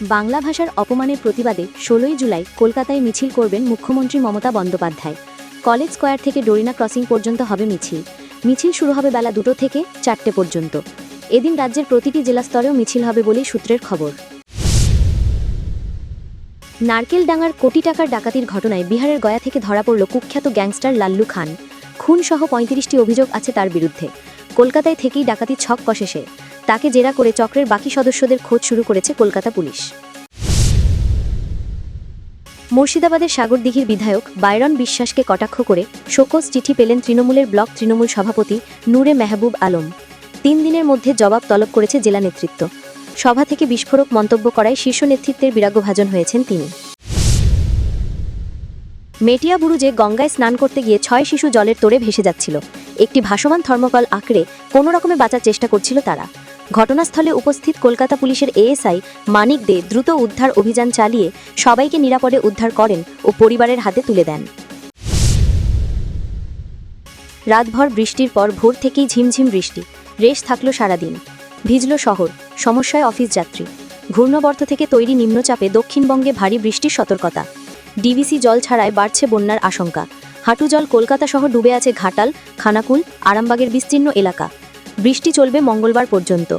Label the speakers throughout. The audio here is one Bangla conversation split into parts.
Speaker 1: বাংলা ভাষার অপমানের প্রতিবাদে ১৬ই জুলাই কলকাতায় মিছিল করবেন মুখ্যমন্ত্রী মমতা বন্দ্যোপাধ্যায়। কলেজ স্কয়ার থেকে ডোরিনা ক্রসিং পর্যন্ত হবে মিছিল শুরু হবে বেলা ২টো থেকে ৪টে পর্যন্ত। এদিন রাজ্যের প্রতিটি জেলা স্তরেও মিছিল হবে বলেই সূত্রের খবর। নারকেলডাঙ্গার কোটি টাকার ডাকাতির ঘটনায় বিহারের গয়া থেকে ধরা পড়ল কুখ্যাত গ্যাংস্টার লাল্লু খান। খুনসহ ৩৫টি অভিযোগ আছে তার বিরুদ্ধে। কলকাতায় থেকেই ডাকাতির ছক কষে সে। তাকে জেরা করে চক্রের বাকি সদস্যদের খোঁজ শুরু করেছে কলকাতা পুলিশ। মুর্শিদাবাদের সাগরদিঘির বিধায়ক বাইরন বিশ্বাসকে কটাক্ষ করে শোকজ চিঠি পেলেন তৃণমূলের ব্লক তৃণমূল সভাপতি নূরে মেহবুব আলম। ৩ দিনের মধ্যে জবাব তলব করেছে জেলা নেতৃত্ব। সভা থেকে বিস্ফোরক মন্তব্য করায় শীর্ষ নেতৃত্বের বিরাগভাজন হয়েছেন তিনি। মেটিয়া বুরুজে গঙ্গায় স্নান করতে গিয়ে ৬ শিশু জলের তোড়ে ভেসে যাচ্ছিল। একটি ভাসমান থার্মোকল আঁকড়ে কোনো রকমে বাঁচার চেষ্টা করছিল তারা। ঘটনাস্থলে উপস্থিত কলকাতা পুলিশের এএসআই মানিক দে দ্রুত উদ্ধার অভিযান চালিয়ে সবাইকে নিরাপদে উদ্ধার করেন ও পরিবারের হাতে তুলে দেন। রাতভর বৃষ্টির পর ভোর থেকেই ঝিমঝিম বৃষ্টি, রেশ থাকলো সারাদিন। ভিজল শহর, সমস্যায় অফিস যাত্রী। ঘূর্ণবর্ত থেকে তৈরি নিম্নচাপে দক্ষিণবঙ্গে ভারী বৃষ্টির সতর্কতা। ডিভিসি জল ছাড়ায় বাড়ছে বন্যার আশঙ্কা। হাঁটু জল কলকাতা শহর ডুবে আছে ঘাটাল, খানাকুল, আরামবাগের বিস্তীর্ণ এলাকা। বৃষ্টি চলবে মঙ্গলবার পর্যন্ত।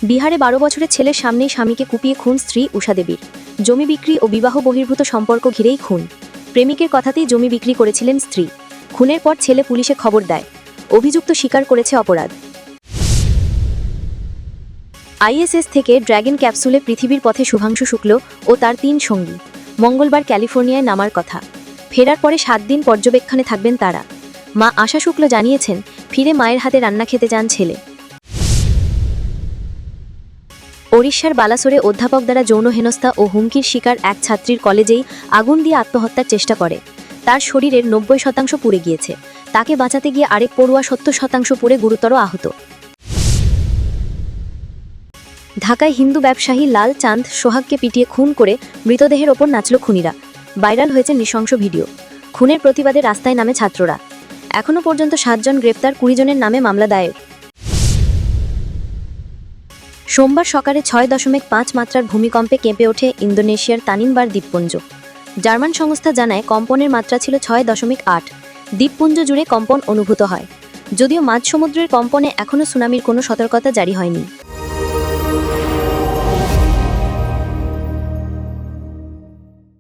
Speaker 1: বিহারে ১২ বছরের ছেলের সামনেই স্বামীকে কুপিয়ে খুন স্ত্রী উষা দেবীর। জমি বিক্রি ও বিবাহ বহির্ভূত সম্পর্ক ঘিরেই খুন। প্রেমিকের কথাতেই জমি বিক্রি করেছিলেন স্ত্রী। খুনের পর ছেলে পুলিশে খবর দেয়। অভিযুক্ত স্বীকার করেছে অপরাধ। আইএসএস থেকে ড্র্যাগন ক্যাপসুলে পৃথিবীর পথে শুভাংশু শুক্ল ও তার ৩ সঙ্গী মঙ্গলবার ক্যালিফোর্নিয়ায় নামার কথা। ফেরার পরে ৭ দিন পর্যবেক্ষণে থাকবেন তারা। মা আশা শুক্ল জানিয়েছেন, ফিরে মায়ের হাতে রান্না খেতে চান ছেলে। ওড়িশার বালাসোরে অধ্যাপক দ্বারা যৌন হেনস্থা ও হুমকির শিকার এক ছাত্রীর কলেজেই আগুন দিয়ে আত্মহত্যার চেষ্টা করে। তার শরীরের ৯০% পুড়ে গিয়েছে। তাকে বাঁচাতে গিয়ে আরেক পড়ুয়া ৭০% পুড়ে গুরুতর আহত। ঢাকায় হিন্দু ব্যবসায়ী লাল চাঁদ সোহাগকে পিটিয়ে খুন করে মৃতদেহের ওপর নাচল খুনিরা। ভাইরাল হয়েছে নৃশংস ভিডিও। খুনের প্রতিবাদে রাস্তায় নামে ছাত্ররা। এখনও পর্যন্ত ৭ জন গ্রেপ্তার, ২০ জনের নামে মামলা দায়ের। সোমবার সকালে ৬.৫ মাত্রার ভূমিকম্পে কেঁপে ওঠে ইন্দোনেশিয়ার তানিমবার দ্বীপপুঞ্জ। জার্মান সংস্থা জানায় কম্পনের মাত্রা ছিল ৬.৮। দ্বীপপুঞ্জ জুড়ে কম্পন অনুভূত হয়। যদিও মাঝ সমুদ্রের কম্পনে এখনও সুনামির কোনো সতর্কতা জারি হয়নি।